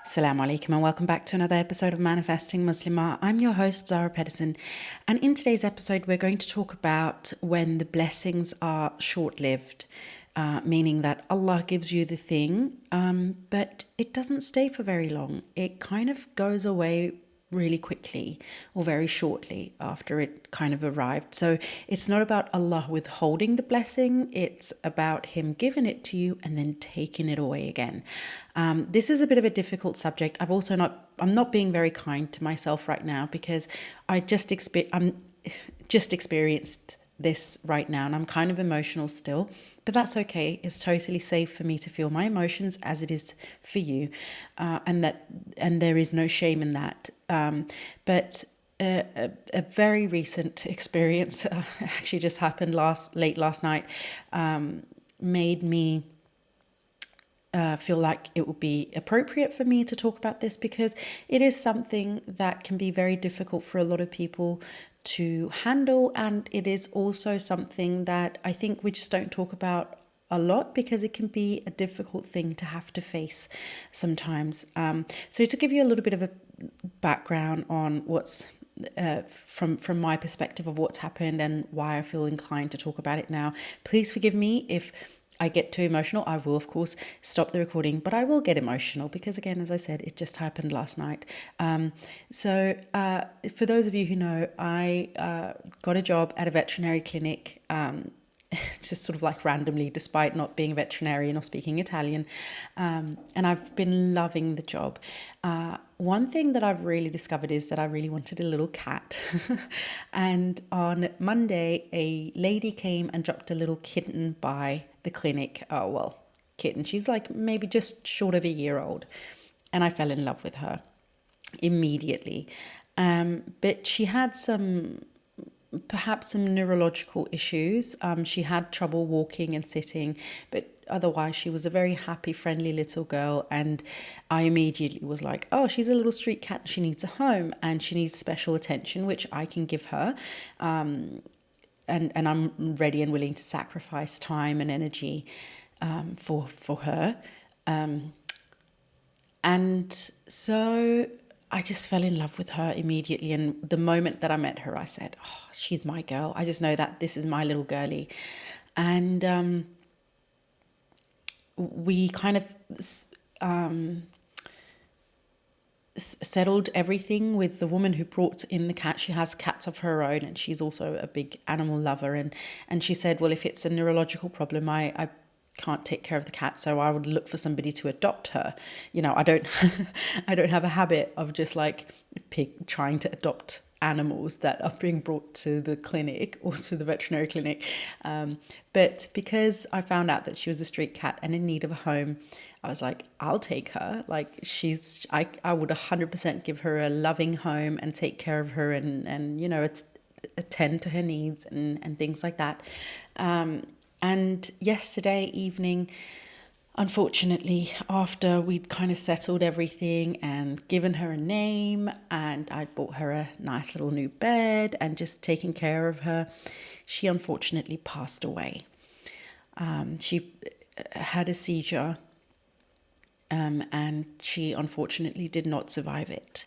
Assalamu alaikum and welcome back to another episode of Manifesting Muslimah. I'm your host Zara Pedersen, and in today's episode we're going to talk about when the blessings are short-lived, meaning that Allah gives you the thing, but it doesn't stay for very long. It kind of goes away really quickly or very shortly after it kind of arrived. So it's not about Allah withholding the blessing, it's about Him giving it to you and then taking it away again. This is a bit of a difficult subject. I'm not being very kind to myself right now because I'm just experienced this right now and I'm kind of emotional still, but that's okay. It's totally safe for me to feel my emotions as it is for you, and there is no shame in that. But a very recent experience actually just happened late last night, made me feel like it would be appropriate for me to talk about this because it is something that can be very difficult for a lot of people to handle, and it is also something that I think we just don't talk about a lot because it can be a difficult thing to have to face sometimes. So to give you a little bit of a background on what's from my perspective of what's happened and why I feel inclined to talk about it now, please forgive me if I get too emotional. I will, of course, stop the recording, but I will get emotional because, again, as I said, it just happened last night. So for those of you who know, I got a job at a veterinary clinic, just sort of like randomly, despite not being a veterinarian or speaking Italian. And I've been loving the job. One thing that I've really discovered is that I really wanted a little cat. And on Monday, a lady came and dropped a little kitten by the clinic. Oh, well, kitten. She's like maybe just short of a year old. And I fell in love with her immediately. But she had perhaps some neurological issues. She had trouble walking and sitting, but otherwise she was a very happy, friendly little girl. And I immediately was like, oh, she's a little street cat. She needs a home and she needs special attention, which I can give her. And I'm ready and willing to sacrifice time and energy for her. And so I just fell in love with her immediately. And the moment that I met her, I said, oh, she's my girl. I just know that this is my little girlie. And we kind of settled everything with the woman who brought in the cat. She has cats of her own and she's also a big animal lover. And she said, well, if it's a neurological problem, I can't take care of the cat, so I would look for somebody to adopt her. You know, I don't have a habit of just like trying to adopt animals that are being brought to the clinic or to the veterinary clinic. But because I found out that she was a street cat and in need of a home, I was like, I'll take her. Like I would 100% give her a loving home and take care of her and you know, attend to her needs and things like that. And yesterday evening, unfortunately, after we'd kind of settled everything and given her a name and I'd bought her a nice little new bed and just taken care of her, she unfortunately passed away. She had a seizure, and she unfortunately did not survive it.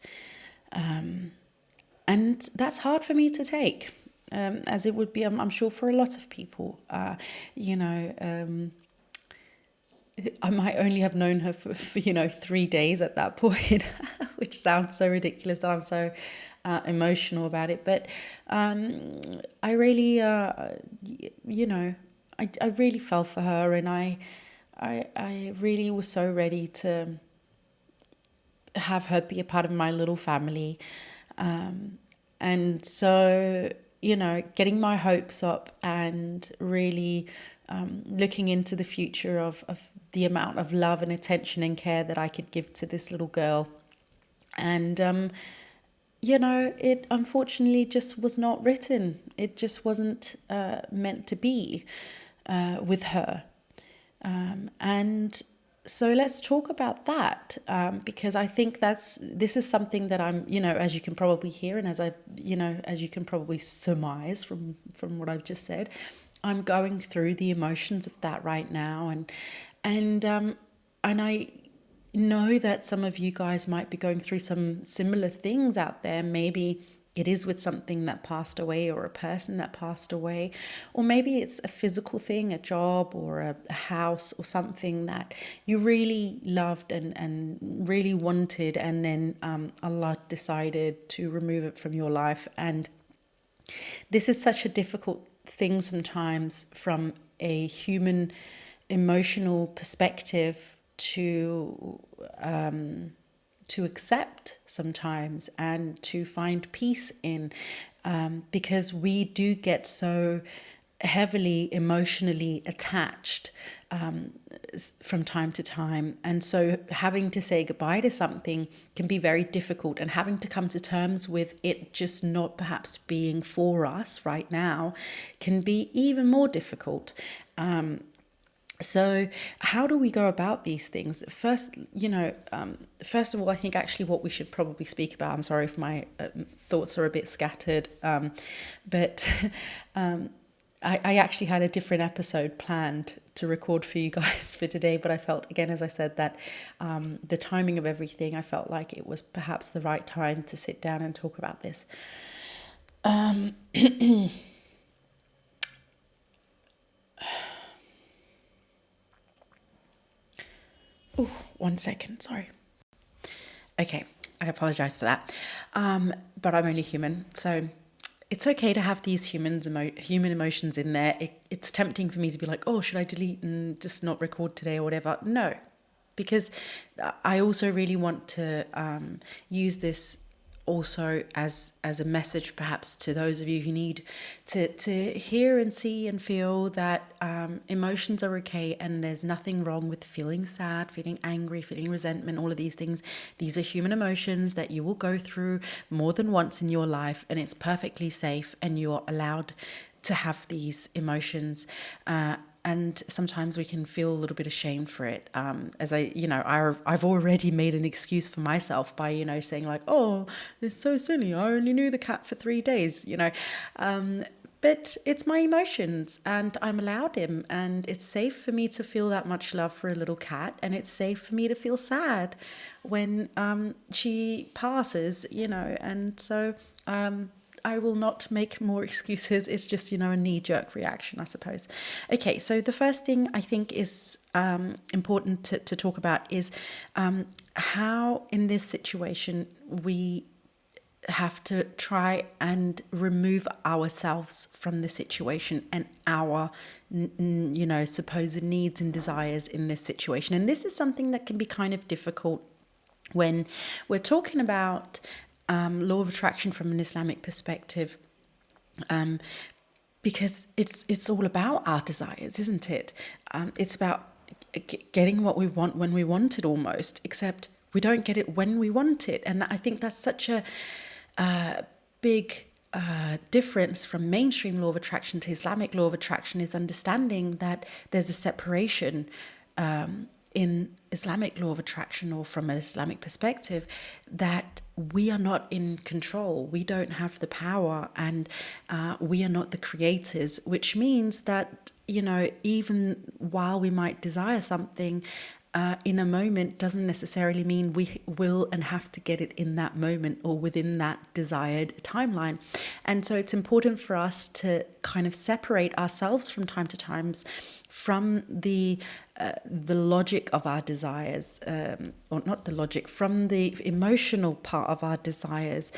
And that's hard for me to take. As it would be, I'm sure, for a lot of people. You know, I might only have known her for 3 days at that point, which sounds so ridiculous that I'm so emotional about it. But I really, you know, I really fell for her, and I really was so ready to have her be a part of my little family. And so, you know, getting my hopes up and really looking into the future of the amount of love and attention and care that I could give to this little girl. And, you know, it unfortunately just was not written. It just wasn't meant to be with her. And so let's talk about that, because I think this is something that I'm, you know, as you can probably hear, and as you can probably surmise from what I've just said, I'm going through the emotions of that right now, and I know that some of you guys might be going through some similar things out there. Maybe it is with something that passed away or a person that passed away, or maybe it's a physical thing, a job or a house or something that you really loved and really wanted, and then Allah decided to remove it from your life. And this is such a difficult thing sometimes from a human emotional perspective to accept sometimes and to find peace in, because we do get so heavily emotionally attached from time to time. And so having to say goodbye to something can be very difficult, and having to come to terms with it just not perhaps being for us right now can be even more difficult. So how do we go about these things? First, first of all, I think actually what we should probably speak about, I'm sorry if my thoughts are a bit scattered, but I actually had a different episode planned to record for you guys for today, but I felt, again, as I said, that the timing of everything, I felt like it was perhaps the right time to sit down and talk about this. Oh, 1 second, sorry. Okay, I apologize for that. But I'm only human, so it's okay to have these human emotions in there. It's tempting for me to be like, oh, should I delete and just not record today or whatever? No, because I also really want to use this also as a message perhaps to those of you who need to hear and see and feel that emotions are okay, and there's nothing wrong with feeling sad, feeling angry, feeling resentment, all of these things. These are human emotions that you will go through more than once in your life, and it's perfectly safe, and you're allowed to have these emotions. And sometimes we can feel a little bit ashamed for it. As I've already made an excuse for myself by, saying like, oh, it's so silly. I only knew the cat for 3 days, but it's my emotions, and I'm allowed him, and it's safe for me to feel that much love for a little cat, and it's safe for me to feel sad when she passes, and so I will not make more excuses. It's just, a knee-jerk reaction, I suppose. Okay, so the first thing I think is important to talk about is how in this situation we have to try and remove ourselves from the situation and our supposed needs and desires in this situation. And this is something that can be kind of difficult when we're talking about law of attraction from an Islamic perspective, because it's all about our desires, isn't it? It's about getting what we want when we want it, almost, except we don't get it when we want it. And I think that's such a big difference from mainstream law of attraction to Islamic law of attraction, is understanding that there's a separation in Islamic law of attraction, or from an Islamic perspective, that we are not in control. We don't have the power, and we are not the creators, which means that, even while we might desire something in a moment, doesn't necessarily mean we will and have to get it in that moment or within that desired timeline. And so it's important for us to kind of separate ourselves from time to time from the logic of our desires, or not the logic, from the emotional part of our desires,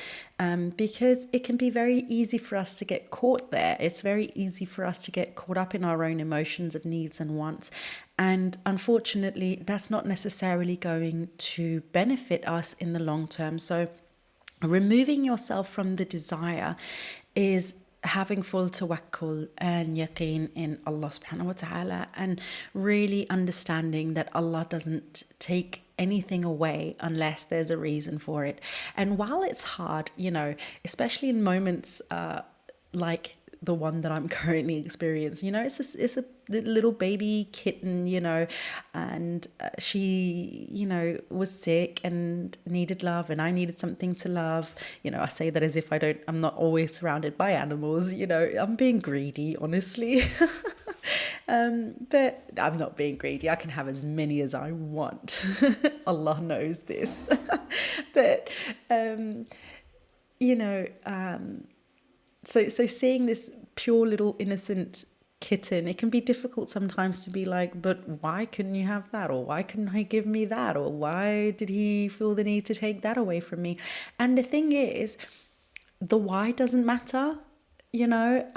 because it can be very easy for us to get caught there. It's very easy for us to get caught up in our own emotions of needs and wants. And unfortunately, that's not necessarily going to benefit us in the long term. So removing yourself from the desire is having full tawakkul and yaqeen in Allah subhanahu wa ta'ala, and really understanding that Allah doesn't take anything away unless there's a reason for it. And while it's hard, especially in moments like the one that I'm currently experiencing, it's a little baby kitten, and she, was sick and needed love, and I needed something to love. I say that as if I'm not always surrounded by animals, I'm being greedy, honestly. But I'm not being greedy. I can have as many as I want. Allah knows this. But, you know, so seeing this pure little innocent kitten, it can be difficult sometimes to be like, but why couldn't you have that? Or why couldn't he give me that? Or why did he feel the need to take that away from me? And the thing is, the why doesn't matter, you know.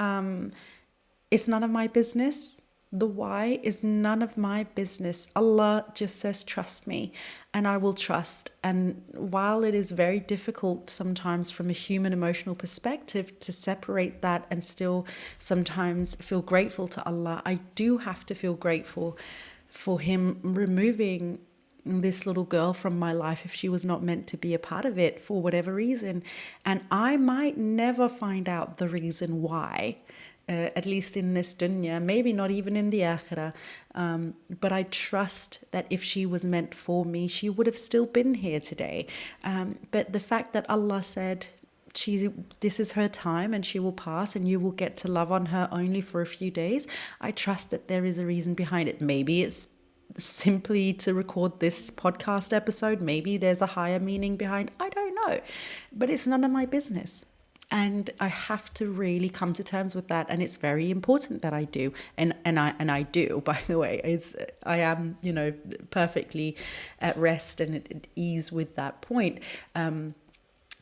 It's none of my business. The why is none of my business. Allah just says, trust me, and I will trust. And while it is very difficult sometimes from a human emotional perspective to separate that and still sometimes feel grateful to Allah, I do have to feel grateful for Him removing this little girl from my life if she was not meant to be a part of it for whatever reason. And I might never find out the reason why. At least in this dunya, maybe not even in the akhirah. But I trust that if she was meant for me, she would have still been here today. But the fact that Allah said, this is her time and she will pass and you will get to love on her only for a few days, I trust that there is a reason behind it. Maybe it's simply to record this podcast episode. Maybe there's a higher meaning behind. I don't know. But it's none of my business. And I have to really come to terms with that, and it's very important that I do, and I do. By the way, I am, you know, perfectly at rest and at ease with that point.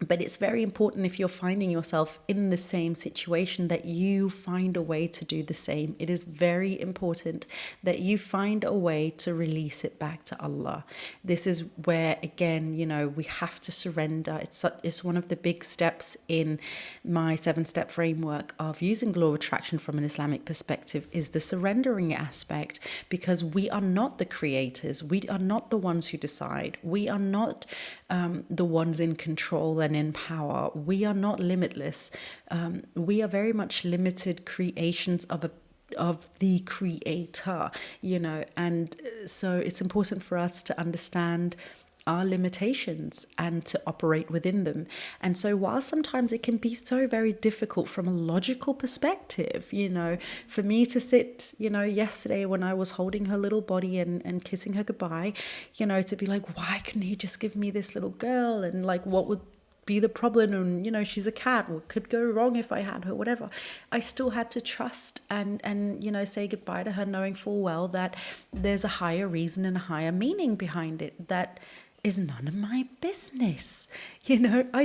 But it's very important, if you're finding yourself in the same situation, that you find a way to do the same. It is very important that you find a way to release it back to Allah. This is where, again, you know, we have to surrender. It's one of the big steps in my 7-step framework of using law of attraction from an Islamic perspective, is the surrendering aspect, because we are not the creators. We are not the ones who decide. We are not the ones in control and in power. We are not limitless. We are very much limited creations of the creator, you know. And so it's important for us to understand our limitations and to operate within them. And so while sometimes it can be so very difficult from a logical perspective, you know, for me to sit, you know, yesterday when I was holding her little body and kissing her goodbye, you know, to be like, why couldn't he just give me this little girl? And like, what would be the problem? And, you know, she's a cat, what could go wrong if I had her, whatever. I still had to trust and you know, say goodbye to her, knowing full well that there's a higher reason and a higher meaning behind it that is none of my business. You know, I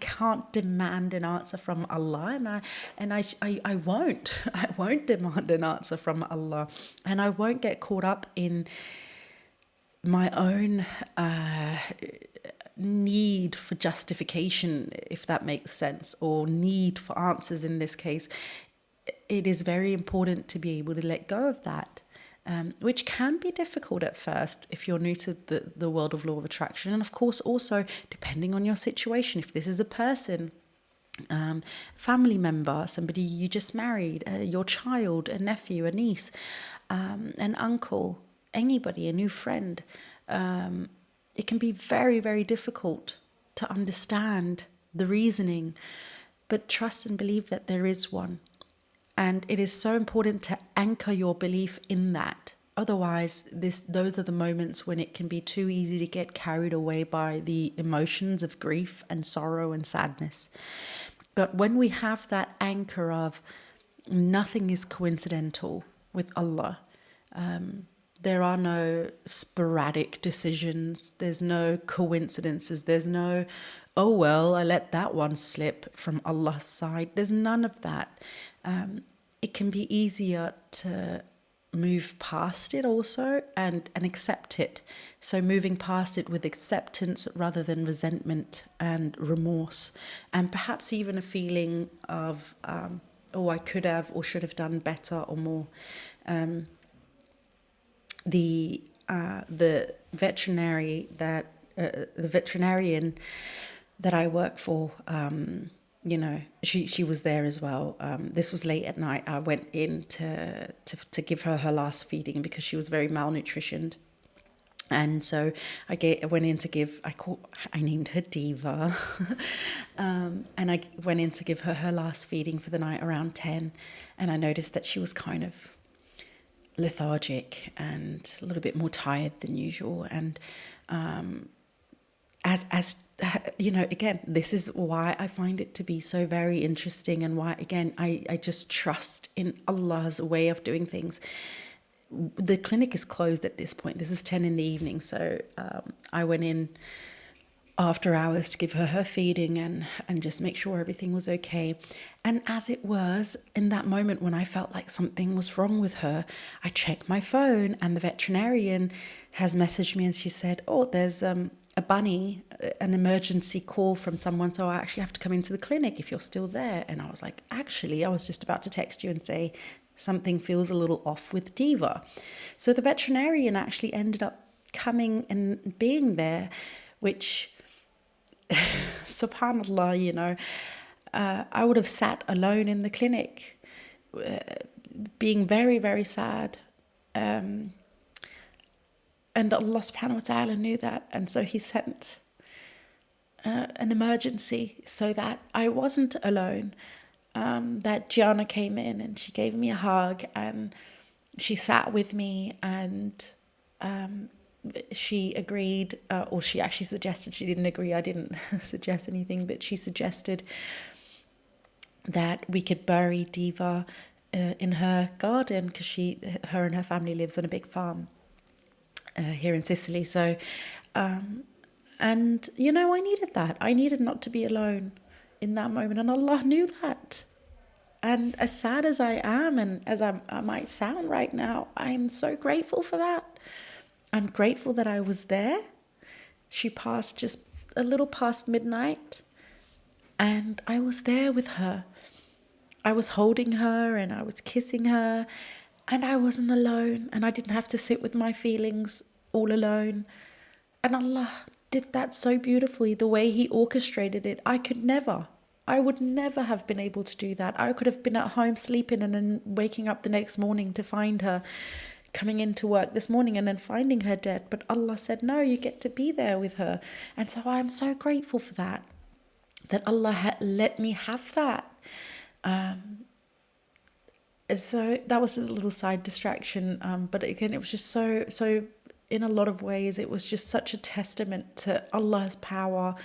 can't demand an answer from Allah, and I won't demand an answer from Allah, and I won't get caught up in my own need for justification, if that makes sense, or need for answers in this case. It is very important to be able to let go of that. Which can be difficult at first if you're new to the world of law of attraction. And of course, also depending on your situation, if this is a person, family member, somebody you just married, your child, a nephew, a niece, an uncle, anybody, a new friend, it can be very, very difficult to understand the reasoning, but trust and believe that there is one. And it is so important to anchor your belief in that. Otherwise, those are the moments when it can be too easy to get carried away by the emotions of grief and sorrow and sadness. But when we have that anchor of nothing is coincidental with Allah, there are no sporadic decisions, there's no coincidences, there's no, oh well, I let that one slip from Allah's side. There's none of that. It can be easier to move past it also and accept it. So moving past it with acceptance rather than resentment and remorse, and perhaps even a feeling of, oh, I could have or should have done better or more. The veterinarian that I work for, you know, she was there as well. This was late at night. I went in to give her last feeding because she was very malnutritioned. And so I went in to give, I named her Diva. And I went in to give her last feeding for the night around 10. And I noticed that she was kind of lethargic and a little bit more tired than usual. And as you know, again, this is why I find it to be so very interesting, and why, again, I just trust in Allah's way of doing things. The clinic is closed at this point. This is 10 in the evening. So I went in after hours to give her feeding and just make sure everything was okay. And as it was, in that moment when I felt like something was wrong with her, I checked my phone, and the veterinarian has messaged me, and she said, oh, there's a bunny, an emergency call from someone, so I actually have to come into the clinic if you're still there. And I was like, actually, I was just about to text you and say something feels a little off with Diva. So the veterinarian actually ended up coming and being there, which, subhanallah, you know, I would have sat alone in the clinic, being very, very sad. And Allah subhanahu wa ta'ala knew that. And so he sent an emergency so that I wasn't alone. That Gianna came in and she gave me a hug, and she sat with me, and she agreed, or she actually suggested, she didn't agree, I didn't suggest anything, but she suggested that we could bury Diva in her garden, because her and her family lives on a big farm here in Sicily. So, and you know, I needed that. I needed not to be alone in that moment, and Allah knew that. And as sad as I am, and as I might sound right now, I'm so grateful for that. I'm grateful that I was there. She passed just a little past midnight, and I was there with her. I was holding her, and I was kissing her, and I wasn't alone, and I didn't have to sit with my feelings all alone. And Allah did that so beautifully, the way He orchestrated it. I would never have been able to do that. I could have been at home sleeping and then waking up the next morning to find her, coming into work this morning and then finding her dead. But Allah said, no, you get to be there with her. And so I'm so grateful for that Allah had let me have that. So that was a little side distraction. But again, it was just so in a lot of ways, it was just such a testament to Allah's power,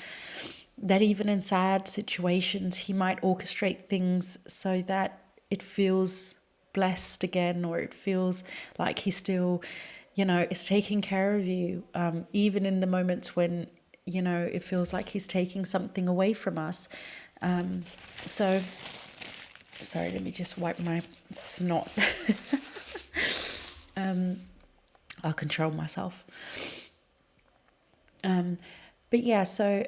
that even in sad situations, He might orchestrate things so that it feels blessed again, or it feels like He still, you know, is taking care of you, even in the moments when, you know, it feels like He's taking something away from us. So, sorry, let me just wipe my snot. I'll control myself. But yeah, so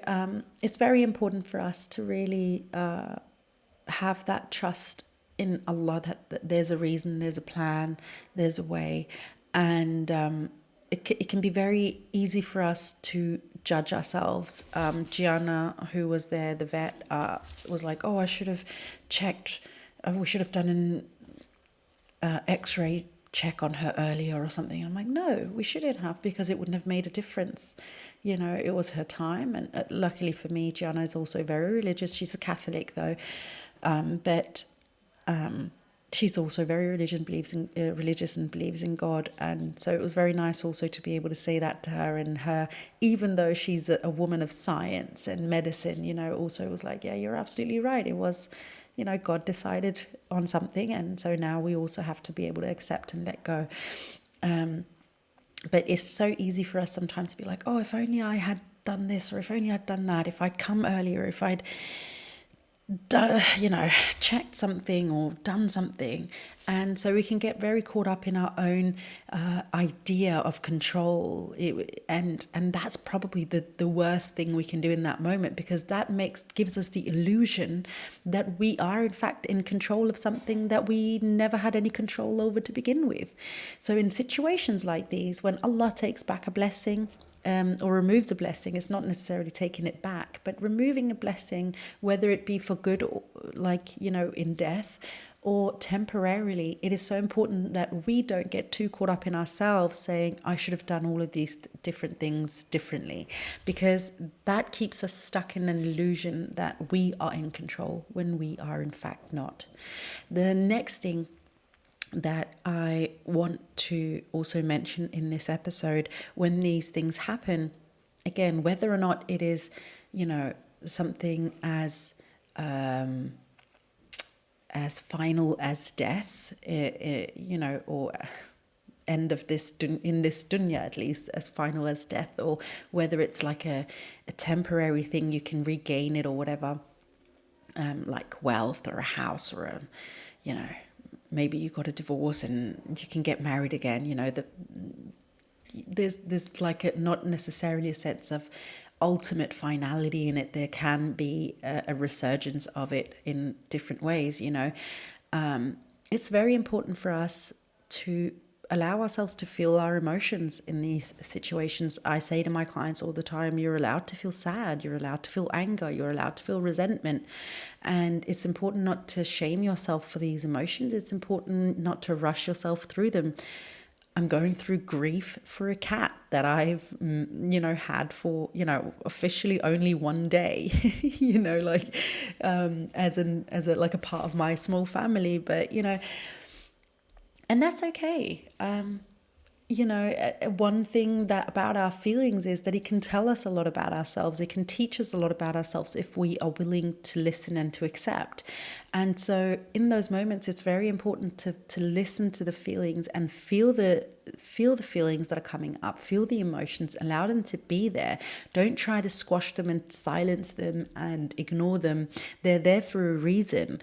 it's very important for us to really have that trust in Allah, that there's a reason, there's a plan, there's a way. And it can be very easy for us to judge ourselves. Gianna, who was there, the vet, was like, oh, I should have checked, we should have done an x-ray check on her earlier or something. And I'm like, no, we shouldn't have, because it wouldn't have made a difference. You know, it was her time. And luckily for me, Gianna is also very religious. She's a Catholic though. But she's also very religious and believes in God. And so it was very nice also to be able to say that to her, and her, even though she's a woman of science and medicine, you know, also was like, yeah, you're absolutely right. It was, you know, God decided on something, and so now we also have to be able to accept and let go. But it's so easy for us sometimes to be like, oh, if only I had done this, or if only I'd done that, if I'd come earlier, if I'd, you know, checked something or done something. And so we can get very caught up in our own idea of control, and that's probably the worst thing we can do in that moment, because that gives us the illusion that we are in fact in control of something that we never had any control over to begin with. So in situations like these, when Allah takes back a blessing, or removes a blessing, it's not necessarily taking it back, but removing a blessing, whether it be for good, or, like, you know, in death, or temporarily, it is so important that we don't get too caught up in ourselves saying, I should have done all of these different things differently, because that keeps us stuck in an illusion that we are in control when we are in fact not. The next thing that I want to also mention in this episode. When these things happen, again, whether or not it is, something as final as death, or end of this in this dunya, at least as final as death, or whether it's like a temporary thing, you can regain it or whatever, like wealth or a house or maybe you got a divorce and you can get married again. There's like not necessarily a sense of ultimate finality in it. There can be a resurgence of it in different ways. It's very important for us to allow ourselves to feel our emotions in these situations. I say to my clients all the time, you're allowed to feel sad, you're allowed to feel anger, you're allowed to feel resentment. And it's important not to shame yourself for these emotions. It's important not to rush yourself through them. I'm going through grief for a cat that I've, had for, officially only one day, as a part of my small family. But, and that's okay. One thing that about our feelings is that it can tell us a lot about ourselves. It can teach us a lot about ourselves if we are willing to listen and to accept. And so in those moments, it's very important to listen to the feelings and feel the feelings that are coming up, feel the emotions, allow them to be there. Don't try to squash them and silence them and ignore them. They're there for a reason.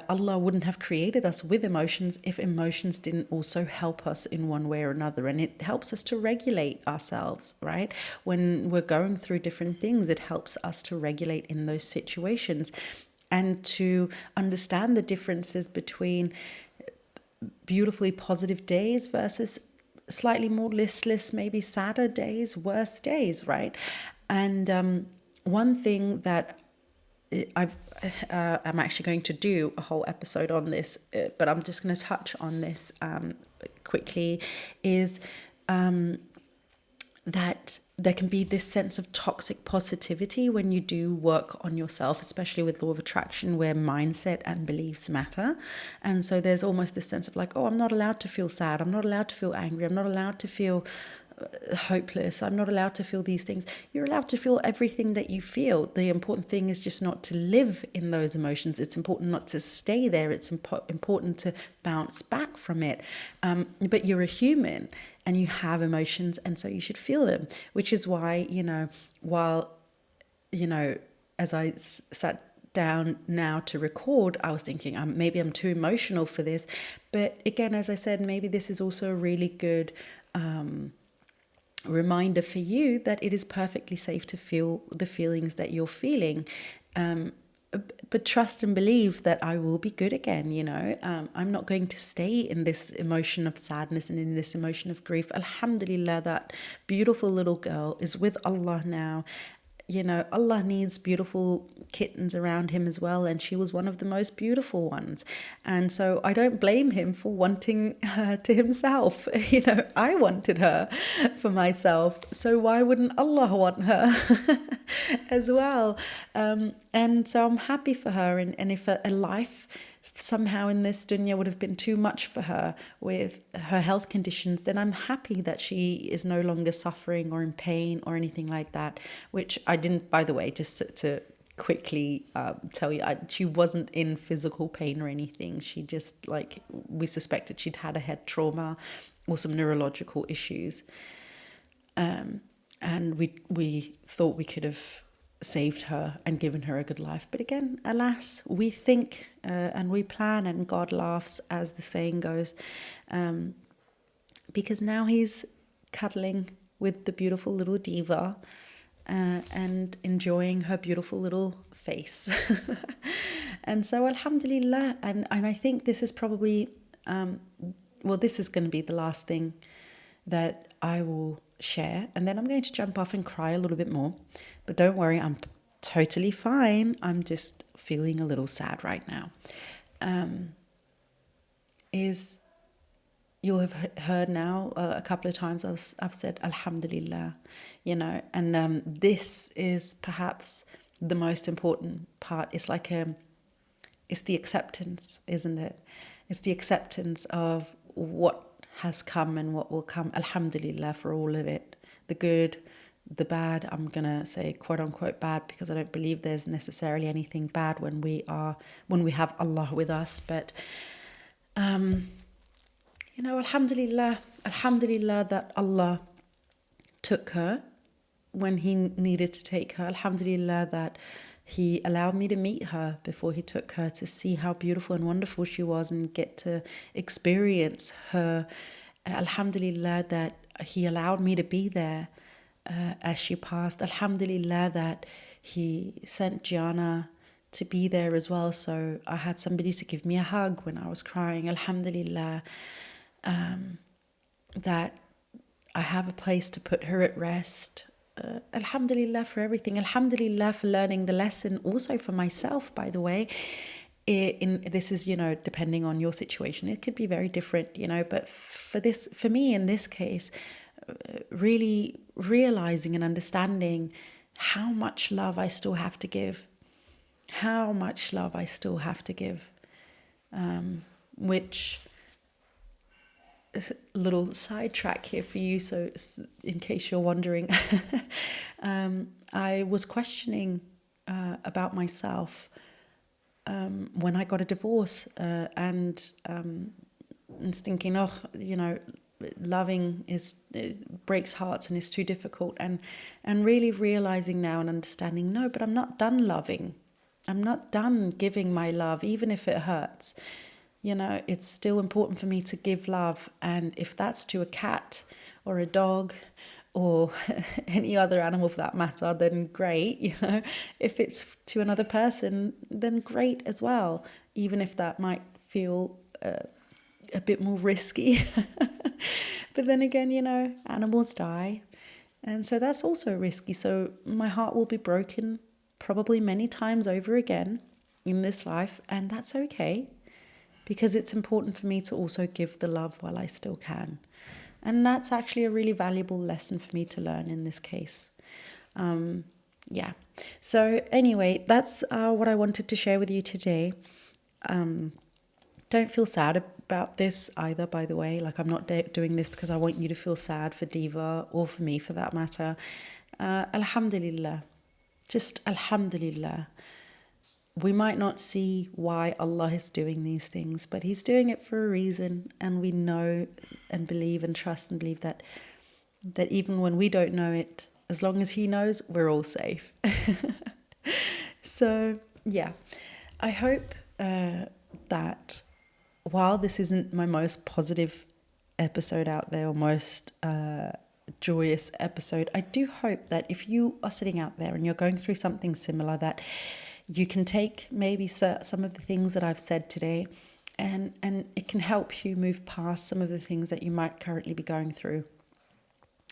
Allah wouldn't have created us with emotions if emotions didn't also help us in one way or another. And it helps us to regulate ourselves, right? When we're going through different things, it helps us to regulate in those situations and to understand the differences between beautifully positive days versus slightly more listless, maybe sadder days, worse days, right? And one thing that I'm actually going to do a whole episode on this, but I'm just going to touch on this quickly, is that there can be this sense of toxic positivity when you do work on yourself, especially with law of attraction, where mindset and beliefs matter. And so there's almost this sense of like, oh, I'm not allowed to feel sad. I'm not allowed to feel angry. I'm not allowed to feel hopeless. I'm not allowed to feel these things. You're allowed to feel everything that you feel. The important thing is just not to live in those emotions. It's important not to stay there. It's important to bounce back from it. But you're a human and you have emotions, and so you should feel them, which is why, as I sat down now to record, I was thinking maybe I'm too emotional for this. But again, as I said, maybe this is also a really good reminder for you that it is perfectly safe to feel the feelings that you're feeling, but trust and believe that I will be good again. I'm not going to stay in this emotion of sadness and in this emotion of grief. Alhamdulillah, that beautiful little girl is with Allah now. Allah needs beautiful kittens around him as well, and she was one of the most beautiful ones. And so I don't blame him for wanting her to himself. I wanted her for myself, so why wouldn't Allah want her as well? And so I'm happy for her, and if a life somehow in this dunya would have been too much for her with her health conditions, then I'm happy that she is no longer suffering or in pain or anything like that, which I didn't, by the way, just to quickly tell you, she wasn't in physical pain or anything. She just, we suspected she'd had a head trauma or some neurological issues. And we thought we could have saved her and given her a good life. But again, alas, we think and we plan, and God laughs, as the saying goes, because now he's cuddling with the beautiful little diva and enjoying her beautiful little face. And so alhamdulillah, and I think this is probably this is going to be the last thing that I will share, and then I'm going to jump off and cry a little bit more. But don't worry, I'm totally fine. I'm just feeling a little sad right now. You'll have heard now a couple of times I've said alhamdulillah, and this is perhaps the most important part. It's like it's the acceptance, isn't it? It's the acceptance of what has come and what will come. Alhamdulillah for all of it. The good, the bad. I'm going to say quote unquote bad because I don't believe there's necessarily anything bad when we have Allah with us. But, alhamdulillah that Allah took her when he needed to take her. Alhamdulillah that he allowed me to meet her before he took her, to see how beautiful and wonderful she was and get to experience her. Alhamdulillah that he allowed me to be there as she passed. Alhamdulillah that he sent Gianna to be there as well, so I had somebody to give me a hug when I was crying. Alhamdulillah that I have a place to put her at rest. Alhamdulillah for everything. Alhamdulillah for learning the lesson also for myself, by the way. This is, depending on your situation, it could be very different, but for me in this case, really realizing and understanding how much love I still have to give. Which little sidetrack here for you, so in case you're wondering, I was questioning about myself when I got a divorce, and was thinking, loving it breaks hearts and is too difficult, and really realizing now and understanding, no, but I'm not done loving. I'm not done giving my love, even if it hurts. It's still important for me to give love. And if that's to a cat or a dog or any other animal for that matter, then great. If it's to another person, then great as well. Even if that might feel a bit more risky. But then again, animals die. And so that's also risky. So my heart will be broken probably many times over again in this life. And that's okay. Because it's important for me to also give the love while I still can. And that's actually a really valuable lesson for me to learn in this case. So anyway, that's what I wanted to share with you today. Don't feel sad about this either, by the way. Like, I'm not doing this because I want you to feel sad for Diva or for me for that matter. Alhamdulillah. Just Alhamdulillah. We might not see why Allah is doing these things, but He's doing it for a reason, and we know and believe and trust and believe that even when we don't know it, as long as He knows, we're all safe. So, yeah, I hope that while this isn't my most positive episode out there or most joyous episode, I do hope that if you are sitting out there and you're going through something similar, that you can take maybe some of the things that I've said today, and it can help you move past some of the things that you might currently be going through.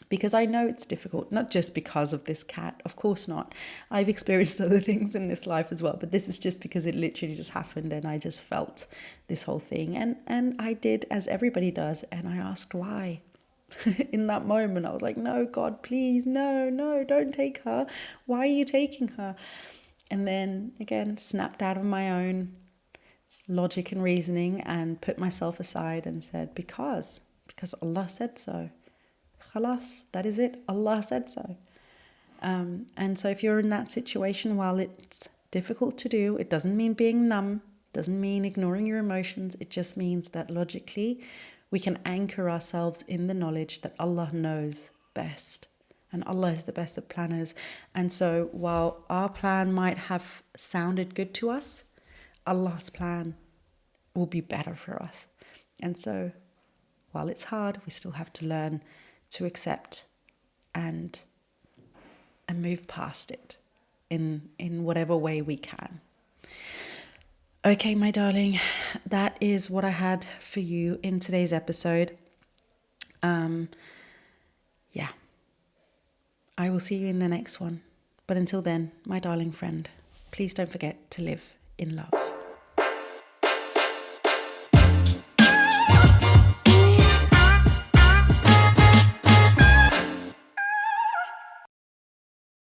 Because I know it's difficult, not just because of this cat, of course not. I've experienced other things in this life as well, but this is just because it literally just happened and I just felt this whole thing. And I did as everybody does, and I asked why. In that moment, I was like, no, God, please, no, don't take her. Why are you taking her? And then again, snapped out of my own logic and reasoning and put myself aside and said, because Allah said so. Khalas, that is it. Allah said so. And so if you're in that situation, while it's difficult to do, it doesn't mean being numb, doesn't mean ignoring your emotions. It just means that logically we can anchor ourselves in the knowledge that Allah knows best. And Allah is the best of planners. And so while our plan might have sounded good to us, Allah's plan will be better for us. And so while it's hard, we still have to learn to accept and move past it in whatever way we can. Okay, my darling, that is what I had for you in today's episode. I will see you in the next one. But until then, my darling friend, please don't forget to live in love.